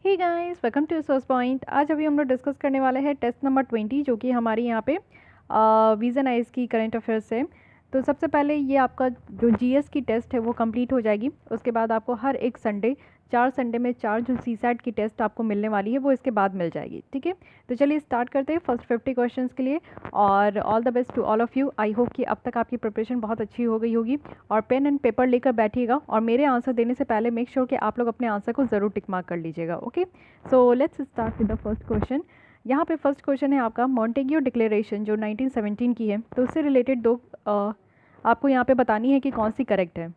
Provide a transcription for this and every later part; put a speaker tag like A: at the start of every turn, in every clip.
A: Hey guys, welcome to source point. आज अभी हम लोग डिस्कस करने वाले हैं टेस्ट नंबर 20 जो कि हमारी यहाँ पे विजन आइज की करंट अफेयर्स है। तो सबसे पहले ये आपका जो जीएस की टेस्ट है वो कंप्लीट हो जाएगी। उसके बाद आपको हर एक संडे 4 संडे में 4 जो सीसैट की टेस्ट आपको मिलने वाली है वो इसके बाद मिल जाएगी। ठीक है, तो चलिए स्टार्ट करते हैं फर्स्ट 50 क्वेश्चंस के लिए। और all the best to all of you. I hope कि अब तक आपकी प्रिपरेशन बहुत अच्छी हो गई होगी। और पेन एंड पेपर लेकर बैठिएगा और मेरे आंसर देने से पहले मेक श्योर कि आप लोग अपने आंसर को ज़रूर टिक मार्क कर लीजिएगा। Okay, so let's start with the first question. यहाँ पे फर्स्ट क्वेश्चन है आपका मॉन्टेग्यू डिक्लेरेशन जो 1917 की है, तो उससे रिलेटेड दो आपको यहाँ पे बतानी है कि कौन सी करेक्ट है।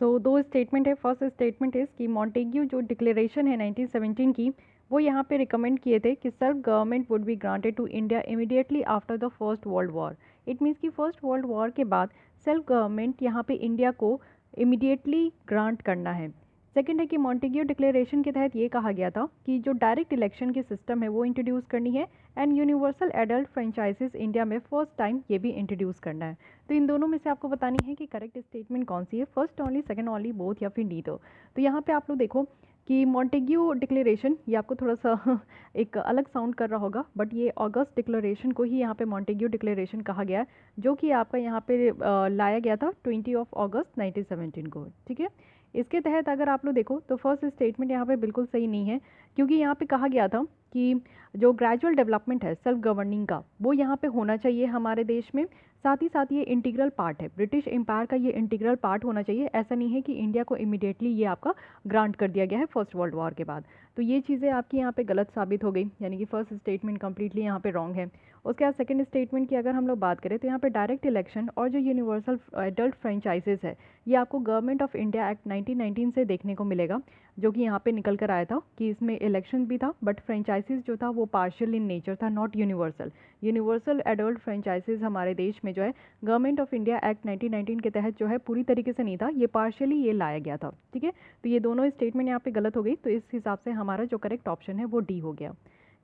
A: सो दो स्टेटमेंट है। फर्स्ट स्टेटमेंट इज़ कि मॉन्टेग्यू जो डिक्लेरेशन है 1917 की, वो यहाँ पे रिकमेंड किए थे कि self government would be granted to India immediately after the first world war. It means कि फर्स्ट वर्ल्ड वॉर के बाद सेल्फ गवर्नमेंट यहाँ पे इंडिया को इमीडिएटली ग्रांट करना है। सेकेंड है कि मॉन्टेग्यू डिक्लेरेशन के तहत ये कहा गया था कि जो डायरेक्ट इलेक्शन की सिस्टम है वो इंट्रोड्यूस करनी है and universal adult franchises India में फर्स्ट टाइम ये भी इंट्रोड्यूस करना है। तो इन दोनों में से आपको बतानी है कि करेक्ट स्टेटमेंट कौन सी है, first only, second only, both या फिर नीदर। तो यहाँ पे आप लोग देखो कि मॉन्टेग्यू डिक्लेरेशन, ये आपको थोड़ा सा एक अलग साउंड कर रहा होगा, बट ये अगस्त डिक्लेरेशन को ही यहाँ पे मॉन्टेग्यू डिक्लेरेशन कहा गया है, जो कि आपका यहाँ पे लाया गया था 20 अगस्त 1917 को। ठीक है, इसके तहत अगर आप लोग देखो तो फर्स्ट स्टेटमेंट यहाँ पे बिल्कुल सही नहीं है, क्योंकि यहाँ पे कहा गया था कि जो ग्रेजुअल डेवलपमेंट है सेल्फ गवर्निंग का, वो यहाँ पे होना चाहिए हमारे देश में। साथ ही साथ ये इंटीग्रल पार्ट है, ब्रिटिश एम्पायर का ये इंटीग्रल पार्ट होना चाहिए। ऐसा नहीं है कि इंडिया को इमीडिएटली ये आपका ग्रांट कर दिया गया है फर्स्ट वर्ल्ड वॉर के बाद। तो ये चीज़ें आपकी यहाँ पे गलत साबित हो गई, यानी कि फर्स्ट स्टेटमेंट कंप्लीटली यहाँ पे रॉन्ग है। उसके बाद सेकंड स्टेटमेंट की अगर हम लोग बात करें तो यहाँ पे डायरेक्ट इलेक्शन और जो यूनिवर्सल एडल्ट फ्रेंचाइजेस है, ये आपको गवर्नमेंट ऑफ इंडिया एक्ट 1919 से देखने को मिलेगा, जो कि यहाँ पे निकल कर आया था कि इसमें इलेक्शन भी था, बट फ्रेंचाइजीज जो था वो पार्शियल इन नेचर था, not universal. Universal adult franchises हमारे देश में जो है गवर्नमेंट ऑफ इंडिया एक्ट 1919 के तहत जो है पूरी तरीके से नहीं था, ये पार्शियली ये लाया गया था। ठीक है, तो ये दोनों स्टेटमेंट यहाँ पे गलत हो गई, तो इस हिसाब से हमारा जो करेक्ट ऑप्शन है वो डी हो गया।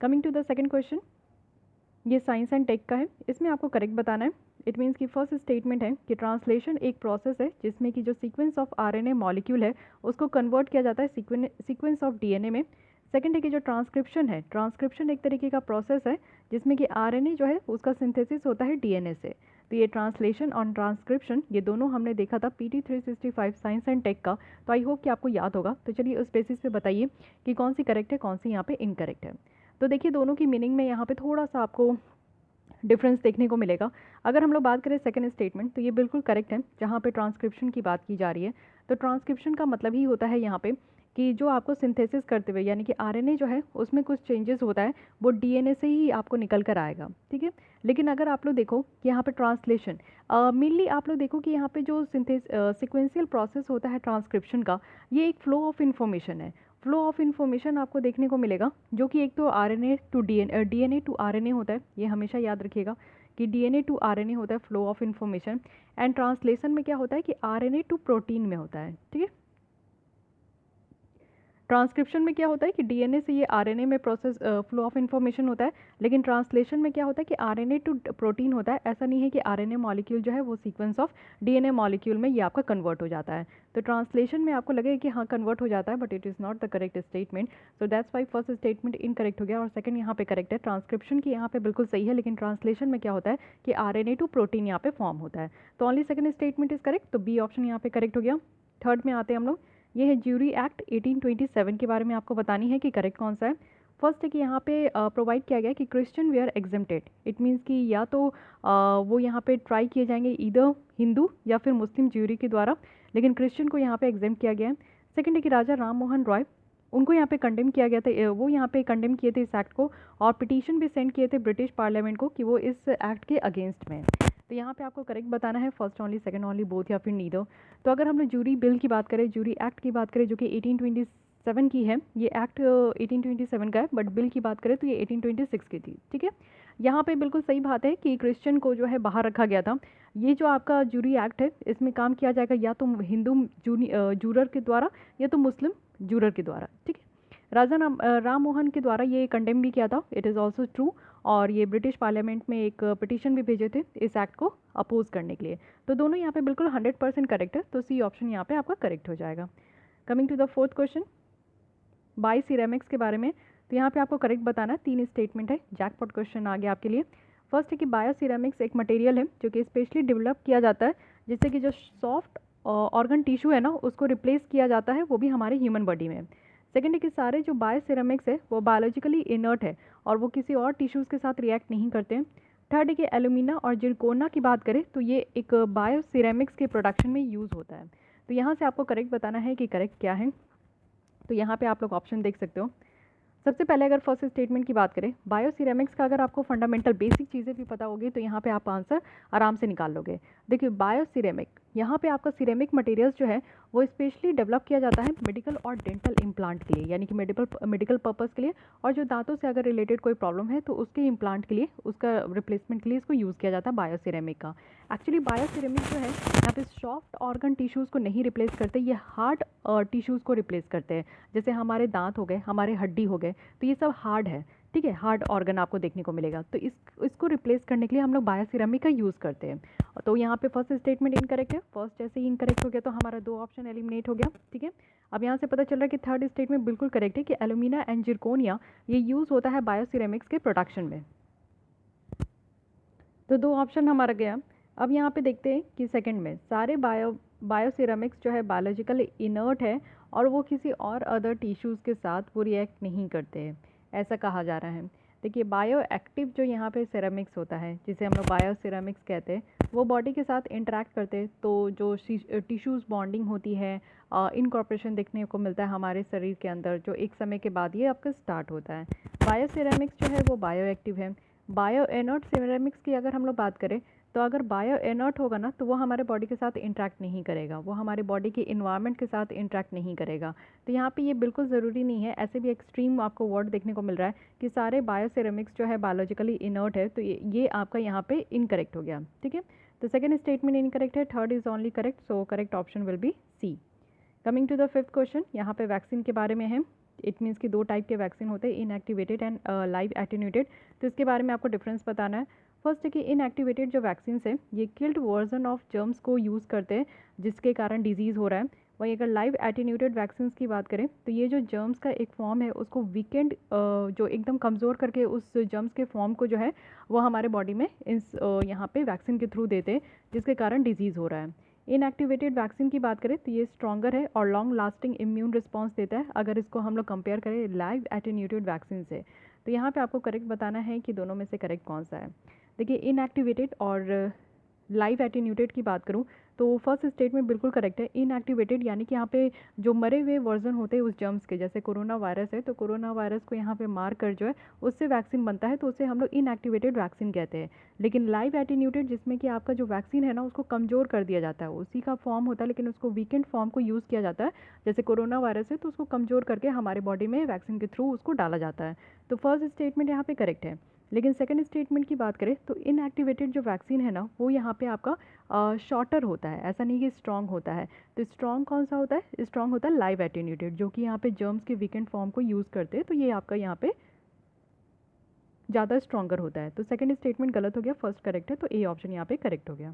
A: Coming to the second question, ये साइंस एंड टेक का है। इसमें आपको करेक्ट बताना है। इट मीन्स कि फर्स्ट स्टेटमेंट है कि ट्रांसलेशन एक प्रोसेस है जिसमें कि जो सीक्वेंस ऑफ आरएनए मॉलिक्यूल है उसको कन्वर्ट किया जाता है सीक्वेंस ऑफ डीएनए में। सेकंड है कि जो ट्रांसक्रिप्शन है, ट्रांसक्रिप्शन एक तरीके का प्रोसेस है जिसमें कि आरएनए जो है उसका सिंथेसिस होता है डीएनए से। तो ये ट्रांसलेशन और ट्रांसक्रिप्शन ये दोनों हमने देखा था पीटी 365 साइंस एंड टेक का, तो आई होप कि आपको याद होगा। तो चलिए उस बेसिस पे बताइए कि कौन सी करेक्ट है, कौन सी यहाँ पे इनकरेक्ट है। तो देखिए दोनों की मीनिंग में यहाँ पे थोड़ा सा आपको डिफरेंस देखने को मिलेगा। अगर हम लोग बात करें सेकंड स्टेटमेंट, तो ये बिल्कुल करेक्ट है जहाँ पे ट्रांसक्रिप्शन की बात की जा रही है। तो ट्रांसक्रिप्शन का मतलब ही होता है यहाँ पे कि जो आपको सिंथेसिस करते हुए, यानी कि आरएनए जो है उसमें कुछ चेंजेस होता है, वो डीएनए से ही आपको निकल कर आएगा। ठीक है, लेकिन अगर आप लोग देखो कि यहाँ पे ट्रांसलेशन मेनली आप लोग देखो कि यहाँ पे जो सिक्वेंशियल प्रोसेस होता है ट्रांसक्रिप्शन का, ये एक फ्लो ऑफ इन्फॉर्मेशन है। फ्लो ऑफ इन्फॉर्मेशन आपको देखने को मिलेगा, जो कि एक तो RNA to DNA to RNA होता है, ये हमेशा याद रखिएगा कि डीएनए टू आरएनए होता है flow of information. And translation में क्या होता है कि आरएनए टू प्रोटीन में होता है। ठीक है, ट्रांसक्रिप्शन में क्या होता है कि डीएनए से ये आरएनए में प्रोसेस फ्लो ऑफ इन्फॉर्मेशन होता है, लेकिन ट्रांसलेशन में क्या होता है कि आरएनए टू प्रोटीन होता है। ऐसा नहीं है कि आरएनए मॉलिक्यूल जो है वो सीक्वेंस ऑफ डीएनए मॉलिक्यूल में ये आपका कन्वर्ट हो जाता है। तो ट्रांसलेशन में आपको लगेगा कि हाँ कन्वर्ट हो जाता है, but it is not the correct statement. So that's why first statement incorrect हो गया और सेकंड यहाँ पे करेक्ट है। ट्रांसक्रिप्शन की यहाँ पे बिल्कुल सही है, लेकिन ट्रांसलेशन में क्या होता है कि आरएनए टू प्रोटीन यहाँ पे फॉर्म होता है। तो only second statement is correct, तो बी ऑप्शन यहाँ पे करेक्ट हो गया। थर्ड में आते हैं हम लोग, ये है ज्यूरी एक्ट 1827 के बारे में आपको बतानी है कि करेक्ट कौन सा है। फर्स्ट है कि यहाँ पे प्रोवाइड किया गया कि Christian were exempted. It means कि या तो वो यहाँ पे ट्राई किए जाएंगे इधर हिंदू या फिर मुस्लिम ज्यूरी के द्वारा, लेकिन क्रिश्चियन को यहाँ पे एग्जेम्प्ट किया गया है। सेकंड है कि राजा राम मोहन रॉय, उनको यहाँ पे कंडेम किया गया था, वो यहाँ पे कंडेम किए थे इस एक्ट को, और पिटीशन भी सेंड किए थे ब्रिटिश पार्लियामेंट को कि वो इस एक्ट के अगेंस्ट में। तो यहाँ पे आपको करेक्ट बताना है first only, second only, both या फिर नीदर। तो अगर हम लोग जूरी बिल की बात करें, जूरी एक्ट की बात करें जो कि 1827 की है, ये एक्ट 1827 का है, बट बिल की बात करें तो ये 1826 की थी। ठीक है, यहाँ पे बिल्कुल सही बात है कि क्रिश्चियन को जो है बाहर रखा गया था। ये जो आपका जूरी एक्ट है इसमें काम किया जाएगा या तो हिंदू जूरर के द्वारा या तो मुस्लिम जूरर के द्वारा। ठीक है, राजा राम मोहन के द्वारा ये कंडेम भी किया था, इट इज़ ऑल्सो ट्रू। और ये ब्रिटिश पार्लियामेंट में एक पिटीशन भी भेजे थे इस एक्ट को अपोज करने के लिए। तो दोनों यहाँ पे बिल्कुल 100% करेक्ट है, तो सी ऑप्शन यहाँ पे आपका करेक्ट हो जाएगा। Coming to the fourth question, bio ceramics के बारे में, तो यहाँ पे आपको करेक्ट बताना है। 3 स्टेटमेंट है, जैकपॉट क्वेश्चन आ गया आपके लिए। फर्स्ट है कि बायो सिरेमिक्स एक मटेरियल है जो कि स्पेशली डेवलप किया जाता है जिससे कि जो सॉफ्ट ऑर्गन टिश्यू है ना उसको रिप्लेस किया जाता है, वो भी हमारे ह्यूमन बॉडी में। सेकेंड है कि सारे जो बायो सिरेमिक्स है वो बायोलॉजिकली इनर्ट है और वो किसी और टिश्यूज़ के साथ रिएक्ट नहीं करते हैं। थर्ड है कि एल्यूमिना और जिरकोना की बात करें तो ये एक बायो सिरेमिक्स के प्रोडक्शन में यूज़ होता है। तो यहाँ से आपको करेक्ट बताना है कि करेक्ट क्या है। तो यहाँ पे आप लोग ऑप्शन देख सकते हो। सबसे पहले अगर फर्स्ट स्टेटमेंट की बात करें, बायो सिरेमिक्स का अगर आपको फंडामेंटल बेसिक चीज़ें भी पता होगी तो यहाँ पे आप आंसर आराम से निकाल लोगे। देखिए बायो सिरेमिक, यहाँ पे आपका सिरेमिक मटेरियल्स जो है वो स्पेशली डेवलप किया जाता है मेडिकल और डेंटल इम्प्लांट के लिए, यानी कि मेडिकल पर्पज़ के लिए, और जो दांतों से अगर रिलेटेड कोई प्रॉब्लम है तो उसके इम्प्लांट के लिए, उसका रिप्लेसमेंट के लिए इसको यूज़ किया जाता है बायो सिरेमिक का। एक्चुअली बायो सिरेमिक जो है यहाँ पे सॉफ्ट ऑर्गन टिश्यूज़ को नहीं रिप्लेस करते, ये हार्ड टिश्यूज़ को रिप्लेस करते हैं। जैसे हमारे दांत हो गए, हमारे हड्डी हो गए, तो ये सब हार्ड है, ठीक है, हार्ड ऑर्गन आपको देखने को मिलेगा। तो इसको रिप्लेस करने के लिए हम लोग बायो सिरेमिक का यूज़ करते हैं। तो यहाँ पे फर्स्ट स्टेटमेंट इनकरेक्ट है। फर्स्ट जैसे ही इनकरेक्ट हो गया तो हमारा 2 ऑप्शन एलिमिनेट हो गया, ठीक है। अब यहाँ से पता चल रहा है कि थर्ड स्टेटमेंट बिल्कुल करेक्ट है कि एल्यूमिना एंड जिरकोनिया ये यूज़ होता है बायो सिरेमिक्स के प्रोडक्शन में। तो 2 ऑप्शन हमारा गया। अब यहाँ पे देखते हैं कि सेकंड में सारे बायो सिरेमिक्स जो है बायोलॉजिकली इनर्ट है और वो किसी और अदर टिश्यूज़ के साथ वो रिएक्ट नहीं करते हैं, ऐसा कहा जा रहा है। देखिए बायो एक्टिव जो यहाँ पे सिरेमिक्स होता है, जिसे हम लोग बायो सिरेमिक्स कहते हैं, वो बॉडी के साथ इंटरेक्ट करते हैं तो जो टिश्यूज़ बॉन्डिंग होती है, इनकॉर्पोरेशन देखने को मिलता है हमारे शरीर के अंदर, जो एक समय के बाद ये आपका स्टार्ट होता है। बायो सिरेमिक्स जो है वो बायो एक्टिव है। बायो इनर्ट सिरेमिक्स की अगर हम लोग बात करें तो अगर बायो इनर्ट होगा ना तो वो हमारे बॉडी के साथ इंटरेक्ट नहीं करेगा, वो हमारे बॉडी के इन्वायरमेंट के साथ इंटरेक्ट नहीं करेगा। तो यहाँ पे ये बिल्कुल ज़रूरी नहीं है, ऐसे भी एक्सट्रीम आपको वर्ड देखने को मिल रहा है कि सारे बायो सिरेमिक्स जो है बायोलॉजिकली इनर्ट है, तो ये आपका यहाँ पे इनकरेक्ट हो गया, ठीक है। तो सेकेंड स्टेटमेंट इनकरेक्ट है, third is only correct, so correct option will be C. Coming to the fifth question, यहाँ पे वैक्सीन के बारे में है। इट मीन्स कि 2 टाइप के वैक्सीन होते हैं, इनएक्टिवेटेड एंड लाइव एटेन्यूटेड। तो इसके बारे में आपको डिफरेंस बताना है। फर्स्ट है कि इनएक्टिवेटेड जो वैक्सीन है ये किल्ड वर्जन ऑफ जर्म्स को यूज़ करते हैं जिसके कारण डिजीज़ हो रहा है। वहीं अगर लाइव एटेन्यूटेड वैक्सीन की बात करें तो ये जो जर्म्स का एक फॉर्म है उसको वीकेंड जो एकदम कमज़ोर करके उस जर्म्स के फॉर्म को जो है वो हमारे बॉडी में इस यहाँ पे वैक्सीन के थ्रू देते हैं जिसके कारण डिजीज़ हो रहा है। इनएक्टिवेटेड वैक्सीन की बात करें तो ये स्ट्रॉन्गर है और लॉन्ग लास्टिंग इम्यून रिस्पॉन्स देता है अगर इसको हम लोग कंपेयर करें लाइव एटेन्यूटेड वैक्सीन से। तो यहाँ पे आपको करेक्ट बताना है कि दोनों में से करेक्ट कौन सा है। देखिए इनएक्टिवेटेड और लाइव एटेन्यूटेड की बात करूँ तो फर्स्ट स्टेटमेंट बिल्कुल करेक्ट है। इनएक्टिवेटेड यानी कि यहाँ पे जो मरे हुए वर्जन होते हैं उस जर्म्स के, जैसे कोरोना वायरस है तो कोरोना वायरस को यहाँ पे मार कर जो है उससे वैक्सीन बनता है, तो उसे हम लोग इनएक्टिवेटेड वैक्सीन कहते हैं। लेकिन लाइव एटेन्यूटेड जिसमें कि आपका जो वैक्सीन है ना उसको कमज़ोर कर दिया जाता है, उसी का फॉर्म होता है लेकिन उसको वीकेंड फॉर्म को यूज़ किया जाता है। जैसे कोरोना वायरस है तो उसको कमज़ोर करके हमारे बॉडी में वैक्सीन के थ्रू उसको डाला जाता है। तो फर्स्ट स्टेटमेंट यहाँ पे करेक्ट है। लेकिन सेकंड स्टेटमेंट की बात करें तो इनएक्टिवेटेड जो वैक्सीन है ना वो यहाँ पे आपका शॉर्टर होता है, ऐसा नहीं कि स्ट्रॉन्ग होता है। तो स्ट्रॉन्ग कौन सा होता है? स्ट्रॉन्ग होता है लाइव एटेन्यूटेड जो कि यहाँ पे जर्म्स के वीकेंड फॉर्म को यूज़ करते हैं, तो ये आपका यहाँ पे ज़्यादा स्ट्रॉन्गर होता है। तो सेकंड स्टेटमेंट गलत हो गया, फर्स्ट करेक्ट है, तो ए ऑप्शन यहाँ पे करेक्ट हो गया।